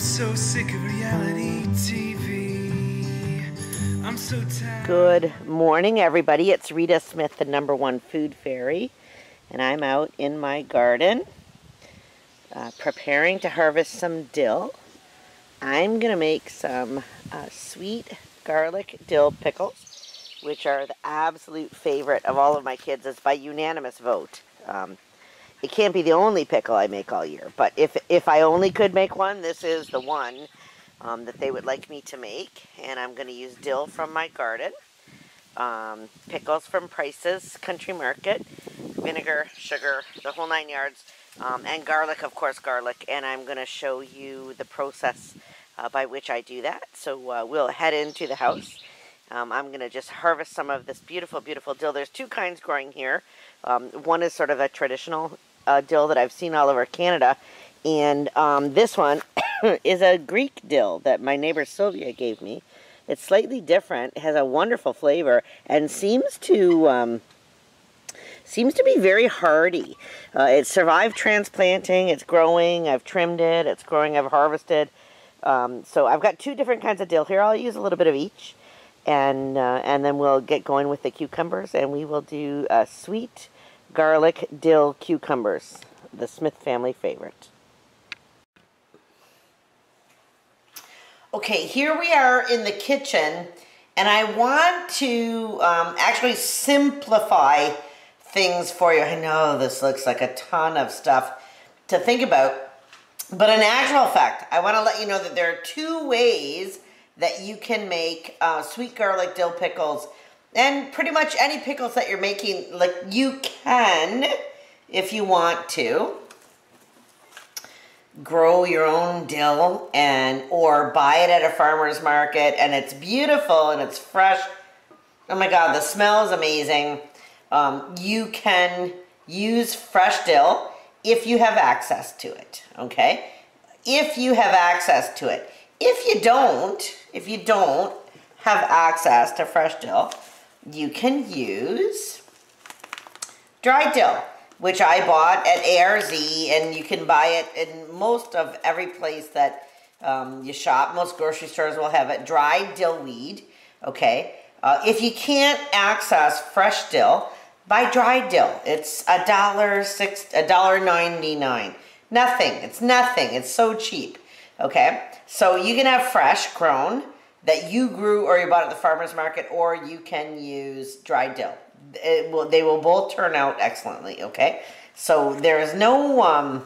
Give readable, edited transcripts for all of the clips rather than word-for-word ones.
so sick of reality TV. I'm so tired. Good morning, everybody. It's Rita Smith, the #1 food fairy, and I'm out in my garden preparing to harvest some dill. I'm going to make some sweet garlic dill pickles, which are the absolute favorite of all of my kids. It's by unanimous vote. It can't be the only pickle I make all year, but if I only could make one, this is the one that they would like me to make. And I'm going to use dill from my garden, pickles from Price's Country Market, vinegar, sugar, the whole 9 yards, and garlic, of course, garlic. And I'm going to show you the process by which I do that. So we'll head into the house. I'm going to just harvest some of this beautiful, beautiful dill. There's two kinds growing here. One is sort of a traditional dill that I've seen all over Canada, and this one is a Greek dill that my neighbor Sylvia gave me. It's slightly different, has a wonderful flavor, and seems to be very hardy. It survived transplanting. It's growing. I've trimmed it. It's growing. I've harvested. So I've got two different kinds of dill here. I'll use a little bit of each, and then we'll get going with the cucumbers, and we will do sweet garlic dill cucumbers, the Smith family favorite. Okay, here we are in the kitchen, and I want to actually simplify things for you. I know this looks like a ton of stuff to think about, but in actual fact, I want to let you know that there are two ways that you can make sweet garlic dill pickles. And pretty much any pickles that you're making, like, you can, if you want to, grow your own dill or buy it at a farmer's market, and it's beautiful and it's fresh. Oh my God, the smell is amazing. You can use fresh dill if you have access to it, okay? If you have access to it. If you don't have access to fresh dill, you can use dried dill, which I bought at ARZ, and you can buy it in most of every place that you shop. Most grocery stores will have it. Dried dill weed, okay? If you can't access fresh dill, buy dried dill. It's $1.99. Nothing. It's nothing. It's so cheap, okay? So you can have fresh grown that you grew or you bought at the farmer's market, or you can use dried dill. They will both turn out excellently, okay? So there is no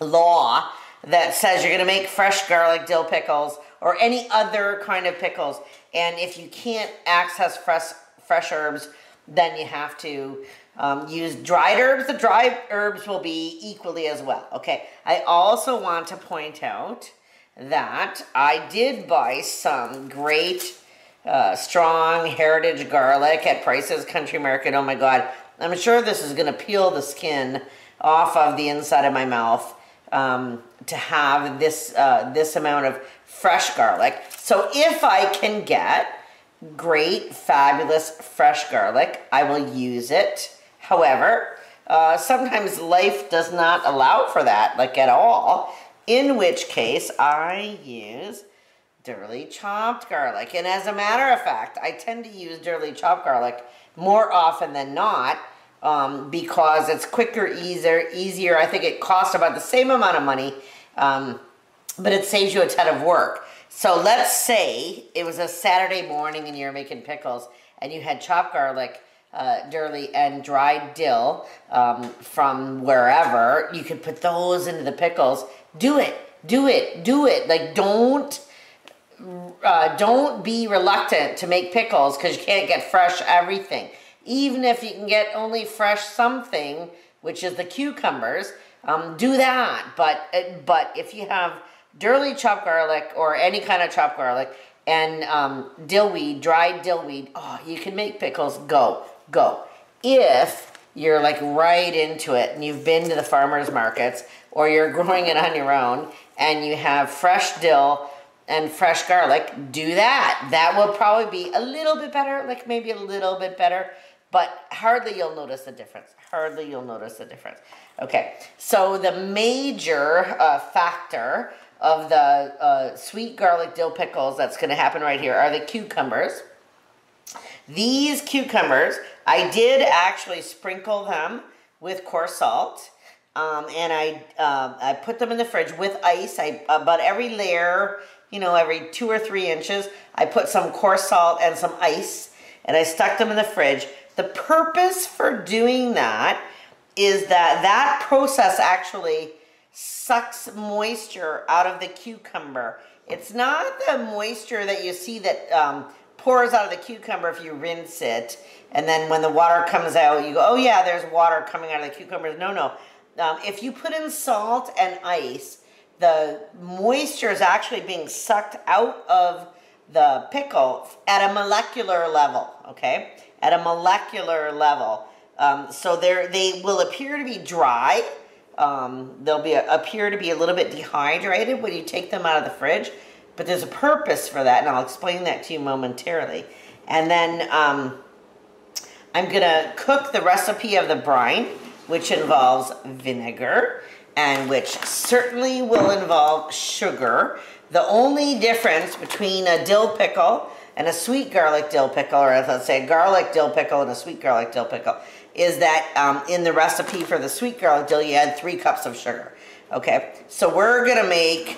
law that says you're going to make fresh garlic dill pickles or any other kind of pickles. And if you can't access fresh herbs, then you have to use dried herbs. The dried herbs will be equally as well, okay? I also want to point out that I did buy some great strong heritage garlic at Price's Country Market. Oh my God, I'm sure this is going to peel the skin off of the inside of my mouth to have this amount of fresh garlic. So if I can get great, fabulous fresh garlic, I will use it. However, sometimes life does not allow for that, like at all. In which case, I use durely chopped garlic. And as a matter of fact, I tend to use durely chopped garlic more often than not because it's quicker, easier. I think it costs about the same amount of money, but it saves you a ton of work. So let's say it was a Saturday morning and you're making pickles and you had chopped garlic, durely, and dried dill from wherever. You could put those into the pickles. Do it. Like, don't be reluctant to make pickles because you can't get fresh everything. Even if you can get only fresh something, which is the cucumbers, do that. But if you have durely chopped garlic or any kind of chopped garlic and dillweed, dried dillweed, oh, you can make pickles. Go. If you're like right into it and you've been to the farmer's markets or you're growing it on your own and you have fresh dill and fresh garlic, do that. That will probably be a little bit better, like maybe a little bit better, but hardly you'll notice the difference. Okay, so the major factor of the sweet garlic dill pickles that's going to happen right here are the cucumbers. These cucumbers, I did actually sprinkle them with coarse salt, and I put them in the fridge with ice. About every layer, you know, every 2 or 3 inches, I put some coarse salt and some ice, and I stuck them in the fridge. The purpose for doing that is that that process actually sucks moisture out of the cucumber. It's not the moisture that you see that pours out of the cucumber if you rinse it, and then when the water comes out, you go, oh yeah, there's water coming out of the cucumbers. No, no. If you put in salt and ice, the moisture is actually being sucked out of the pickle at a molecular level, okay? At a molecular level. So they will appear to be dry. They'll appear to be a little bit dehydrated when you take them out of the fridge. But there's a purpose for that, and I'll explain that to you momentarily. And then I'm going to cook the recipe of the brine, which involves vinegar, and which certainly will involve sugar. The only difference between a dill pickle and a sweet garlic dill pickle, or let's say a garlic dill pickle and a sweet garlic dill pickle, is that in the recipe for the sweet garlic dill, you add 3 cups of sugar. Okay, so we're gonna make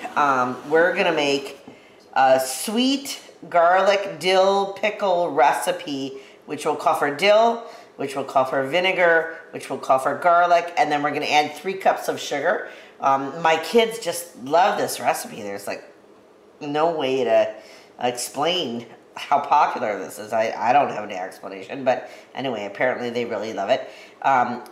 a sweet garlic dill pickle recipe, which will call for dill, which will call for vinegar, which will call for garlic, and then we're gonna add 3 cups of sugar. My kids just love this recipe. There's like no way to explain how popular this is. I don't have any explanation, but anyway, apparently they really love it.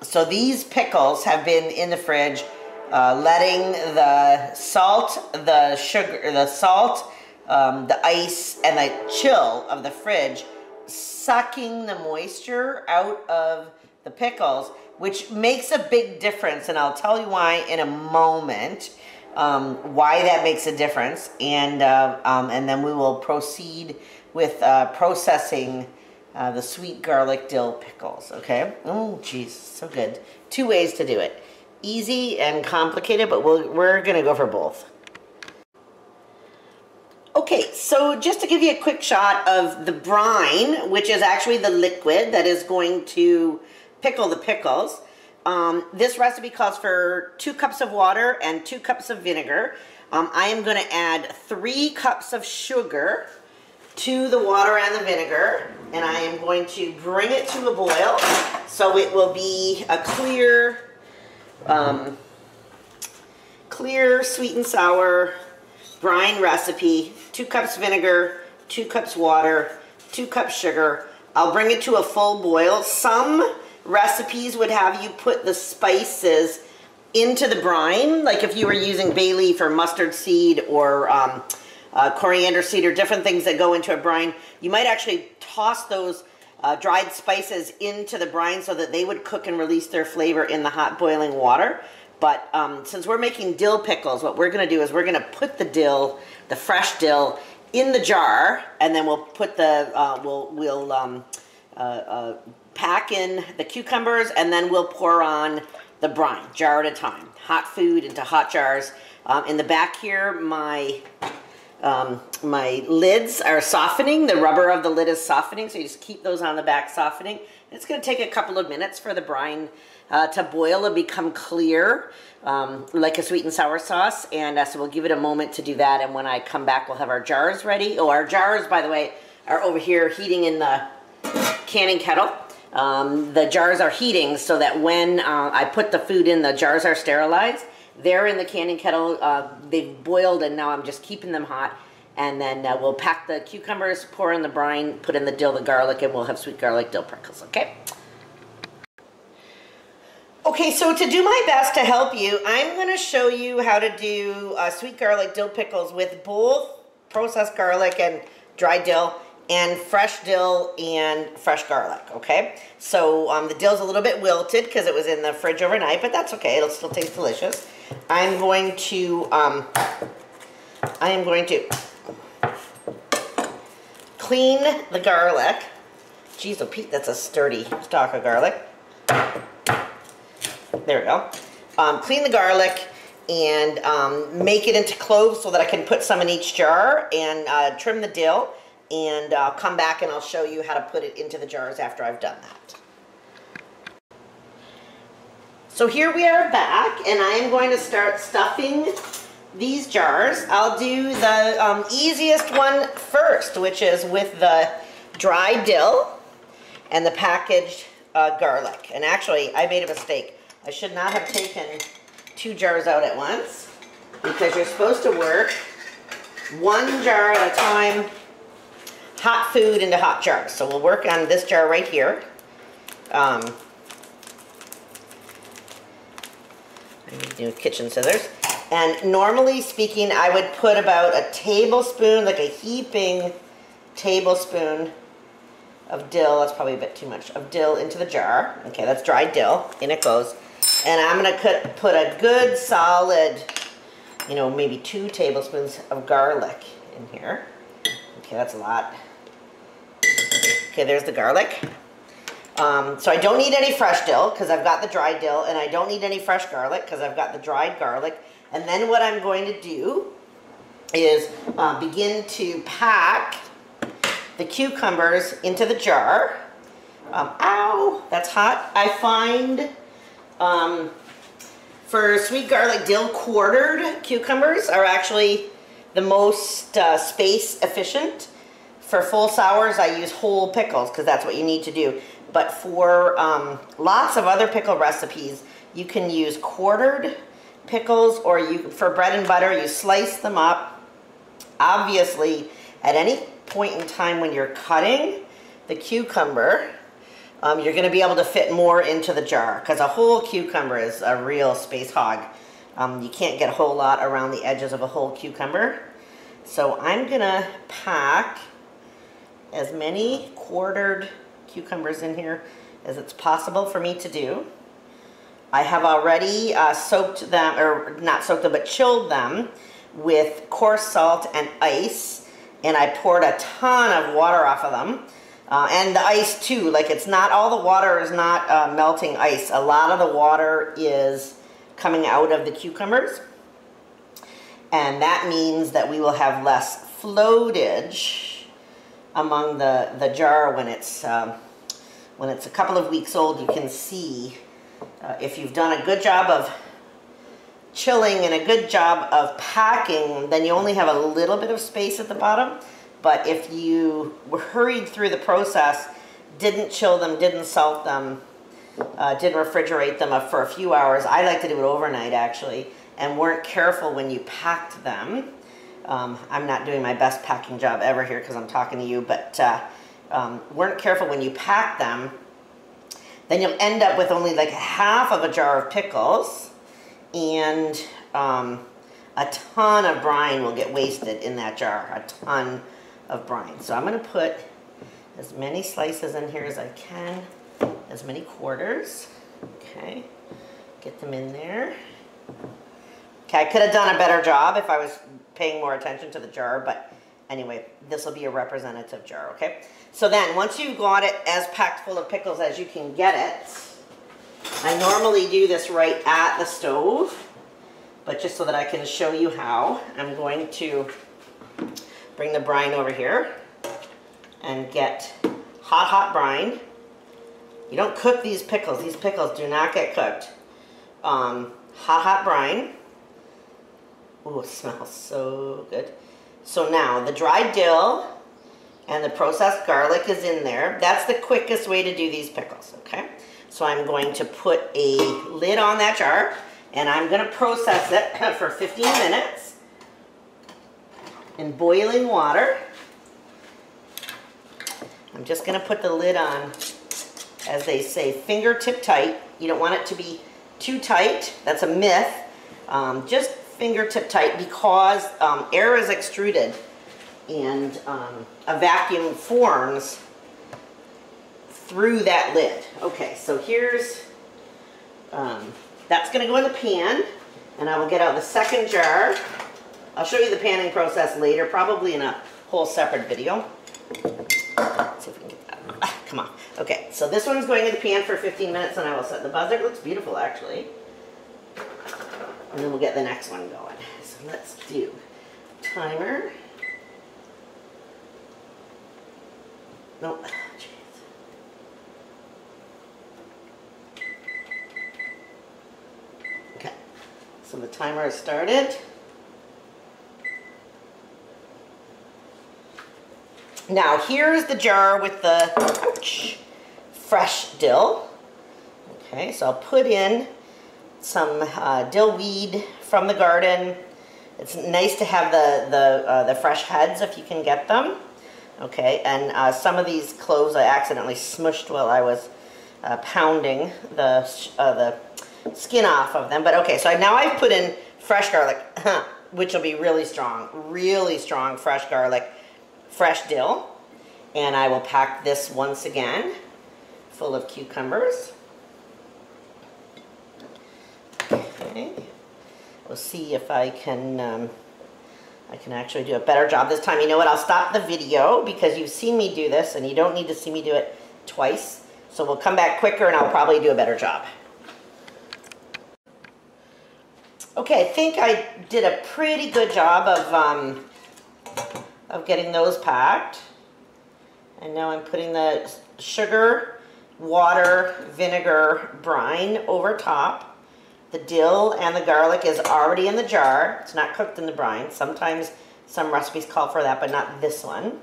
So these pickles have been in the fridge, letting the salt, the sugar, the ice, and the chill of the fridge sucking the moisture out of the pickles, which makes a big difference, and I'll tell you why in a moment, why that makes a difference, and then we will proceed with processing the sweet garlic dill pickles, okay? Oh, geez, so good. 2 ways to do it. Easy and complicated, but we're gonna go for both. Okay, so just to give you a quick shot of the brine, which is actually the liquid that is going to pickle the pickles. This recipe calls for 2 cups of water and 2 cups of vinegar. I am going to add 3 cups of sugar to the water and the vinegar, and I am going to bring it to a boil so it will be a clear sweet and sour brine recipe. 2 cups vinegar, 2 cups water, 2 cups sugar. I'll bring it to a full boil. Some recipes would have you put the spices into the brine, like if you were using bay leaf or mustard seed or coriander seed or different things that go into a brine. You might actually toss those dried spices into the brine so that they would cook and release their flavor in the hot boiling water. But since we're making dill pickles, what we're going to do is we're going to put the dill, the fresh dill, in the jar, and then we'll put the pack in the cucumbers, and then we'll pour on the brine, jar at a time. Hot food into hot jars. In the back here, my lids are softening. The rubber of the lid is softening, so you just keep those on the back softening. It's going to take a couple of minutes for the brine to boil and become clear, like a sweet and sour sauce. And so we'll give it a moment to do that. And when I come back, we'll have our jars ready. Oh, our jars, by the way, are over here heating in the canning kettle. The jars are heating so that when I put the food in, the jars are sterilized. They're in the canning kettle. They've boiled, and now I'm just keeping them hot. And then we'll pack the cucumbers, pour in the brine, put in the dill, the garlic, and we'll have sweet garlic dill pickles, okay? Okay, so to do my best to help you, I'm going to show you how to do sweet garlic dill pickles with both processed garlic and dried dill, and fresh dill and fresh garlic, okay? So the dill's a little bit wilted because it was in the fridge overnight, but that's okay. It'll still taste delicious. I am going to clean the garlic. Jeez, oh Pete, that's a sturdy stalk of garlic. There we go. Clean the garlic and make it into cloves so that I can put some in each jar and trim the dill, and I'll come back and I'll show you how to put it into the jars after I've done that. So here we are back, and I am going to start stuffing these jars. I'll do the easiest one first, which is with the dried dill and the packaged garlic. And actually, I made a mistake. I should not have taken 2 jars out at once, because you're supposed to work 1 jar at a time, hot food into hot jars. So we'll work on this jar right here. I need to do kitchen scissors. And normally speaking, I would put about a tablespoon, like a heaping tablespoon of dill, that's probably a bit too much, of dill into the jar. Okay, that's dried dill, in it goes. And I'm gonna put a good solid, you know, maybe 2 tablespoons of garlic in here. Okay, that's a lot. Okay, there's the garlic. So I don't need any fresh dill because I've got the dried dill, and I don't need any fresh garlic because I've got the dried garlic. And then what I'm going to do is begin to pack the cucumbers into the jar. Ow, that's hot. I find for sweet garlic dill, quartered cucumbers are actually the most space efficient. For full sours, I use whole pickles because that's what you need to do. But for lots of other pickle recipes, you can use quartered pickles, or for bread and butter, you slice them up. Obviously, at any point in time when you're cutting the cucumber, you're going to be able to fit more into the jar, because a whole cucumber is a real space hog. You can't get a whole lot around the edges of a whole cucumber. So I'm going to pack as many quartered cucumbers in here as it's possible for me to do. I have already soaked them, or not soaked them, but chilled them with coarse salt and ice, and I poured a ton of water off of them. And the ice too, like it's not, all the water is not melting ice. A lot of the water is coming out of the cucumbers, and that means that we will have less floatage among the jar when it's a couple of weeks old. You can see if you've done a good job of chilling and a good job of packing, then you only have a little bit of space at the bottom. But if you hurried through the process, didn't chill them, didn't salt them, didn't refrigerate them for a few hours, I like to do it overnight actually, and weren't careful when you packed them. I'm not doing my best packing job ever here because I'm talking to you, but weren't careful when you pack them, then you'll end up with only like half of a jar of pickles, and a ton of brine will get wasted in that jar, a ton of brine. So I'm going to put as many slices in here as I can, as many quarters. Okay, get them in there. Okay, I could have done a better job if I was paying more attention to the jar, but anyway, this will be a representative jar, okay? So then, once you've got it as packed full of pickles as you can get it, I normally do this right at the stove, but just so that I can show you how, I'm going to bring the brine over here and get hot brine. You don't cook these pickles. These pickles do not get cooked. Hot brine. Ooh, it smells so good. So now the dried dill and the processed garlic is in there. That's the quickest way to do these pickles, okay? So I'm going to put a lid on that jar, and I'm going to process it for 15 minutes in boiling water. I'm just going to put the lid on, as they say, fingertip tight. You don't want it to be too tight. That's a myth. Just fingertip tight, because air is extruded and a vacuum forms through that lid. Okay, so here's, that's going to go in the pan, and I will get out the second jar. I'll show you the panning process later, probably in a whole separate video. Let's see if we can get that. Come on. Okay, so this one's going in the pan for 15 minutes, and I will set the buzzer. It looks beautiful, actually. and then we'll get the next one going. So let's do timer. Nope. Okay, so the timer has started. Now here's the jar with the fresh dill. Okay, so I'll put in some dill weed from the garden. It's nice to have the fresh heads if you can get them. Okay, and some of these cloves I accidentally smushed while I was pounding the skin off of them. But okay, so now I've put in fresh garlic, which will be really strong fresh garlic, fresh dill. And I will pack this once again full of cucumbers. Okay, we'll see if I can actually do a better job this time. You know what, I'll stop the video because you've seen me do this and you don't need to see me do it twice. So we'll come back quicker and I'll probably do a better job. Okay, I think I did a pretty good job of getting those packed. And now I'm putting the sugar, water, vinegar, brine over top. The dill and the garlic is already in the jar. It's not cooked in the brine. Sometimes some recipes call for that, but not this one.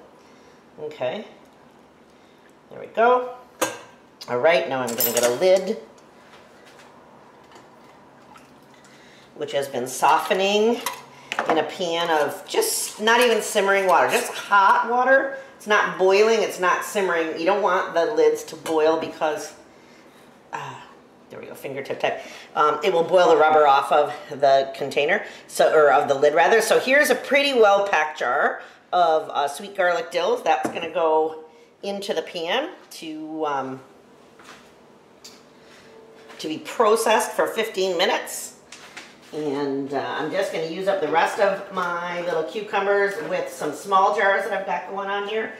Okay, there we go. All right, now I'm gonna get a lid, which has been softening in a pan of just not even simmering water, just hot water. It's not boiling, it's not simmering. You don't want the lids to boil because, there we go, fingertip type. It will boil the rubber off of the container, or of the lid rather. So here's a pretty well packed jar of sweet garlic dills. That's gonna go into the pan to be processed for 15 minutes. And I'm just going to use up the rest of my little cucumbers with some small jars that I've got going on here.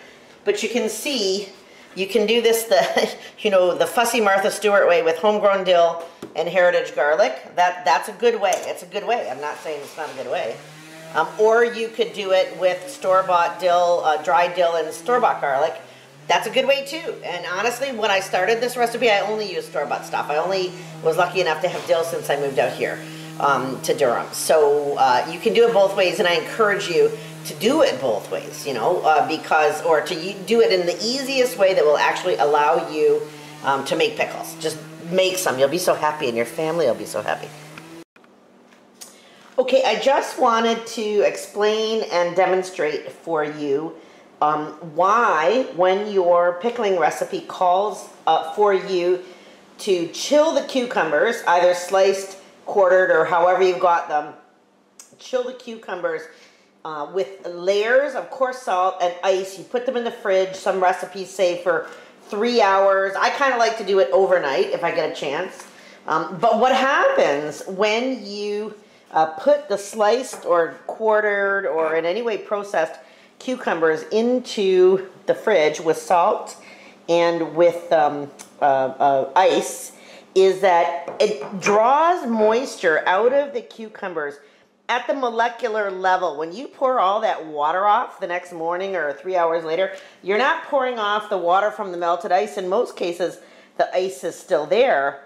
But you can see, you can do this the fussy Martha Stewart way with homegrown dill and heritage garlic. That's a good way. It's a good way. I'm not saying it's not a good way. Or you could do it with store-bought dill, dried dill and store-bought garlic. That's a good way too. And honestly, when I started this recipe, I only used store-bought stuff. I only was lucky enough to have dill since I moved out here. To Durham. So you can do it both ways, and I encourage you to do it both ways, you know, or to do it in the easiest way that will actually allow you to make pickles. Just make some. You'll be so happy, and your family will be so happy. Okay, I just wanted to explain and demonstrate for you why, when your pickling recipe calls for you to chill the cucumbers, either sliced, quartered, or however you've got them, chill the cucumbers with layers of coarse salt and ice. You put them in the fridge. Some recipes say for 3 hours. I kind of like to do it overnight if I get a chance. But what happens when you put the sliced or quartered or in any way processed cucumbers into the fridge with salt and with ice, is that it draws moisture out of the cucumbers at the molecular level. When you pour all that water off the next morning or 3 hours later, you're not pouring off the water from the melted ice. In most cases, the ice is still there.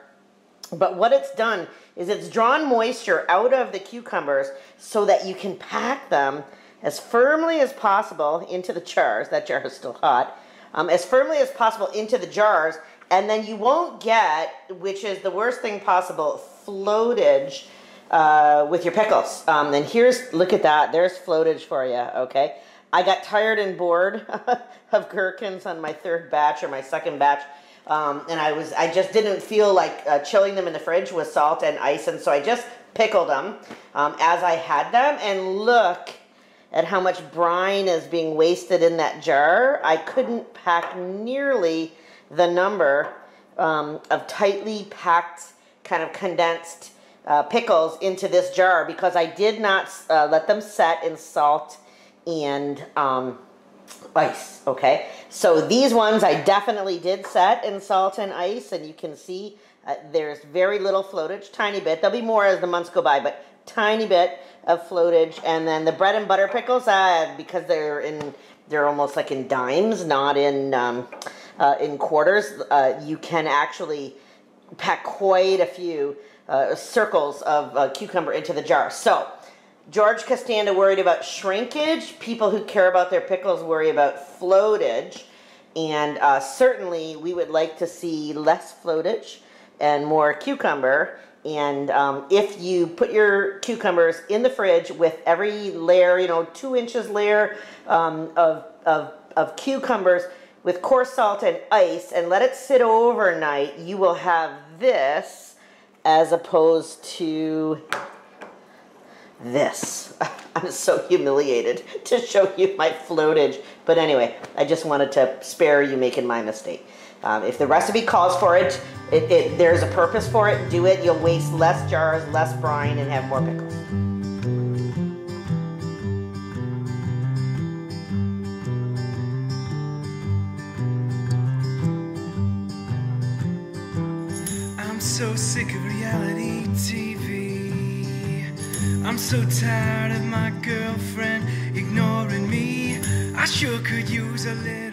But what it's done is it's drawn moisture out of the cucumbers so that you can pack them as firmly as possible into the jars. That jar is still hot. As firmly as possible into the jars. And then you won't get, which is the worst thing possible, floatage with your pickles. And here's, look at that, there's floatage for you, okay? I got tired and bored of gherkins on my third batch or my second batch. And I just didn't feel like chilling them in the fridge with salt and ice. And so I just pickled them as I had them. And look at how much brine is being wasted in that jar. I couldn't pack nearly the number of tightly packed, kind of condensed pickles into this jar because I did not let them set in salt and ice, okay? So these ones I definitely did set in salt and ice, and you can see there's very little floatage, tiny bit. There'll be more as the months go by, but tiny bit of floatage, and then the bread and butter pickles, because they're almost like in dimes, not in quarters. You can actually pack quite a few circles of cucumber into the jar. So George Costanza worried about shrinkage. People who care about their pickles worry about floatage. And certainly we would like to see less floatage and more cucumber. And if you put your cucumbers in the fridge with every layer, 2 inches layer of cucumbers with coarse salt and ice, and let it sit overnight, you will have this as opposed to this. I'm so humiliated to show you my floatage. But anyway, I just wanted to spare you making my mistake. If the recipe calls for it, there's a purpose for it, do it. You'll waste less jars, less brine, and have more pickles. I'm so sick of reality TV. I'm so tired of my girlfriend ignoring me. I sure could use a little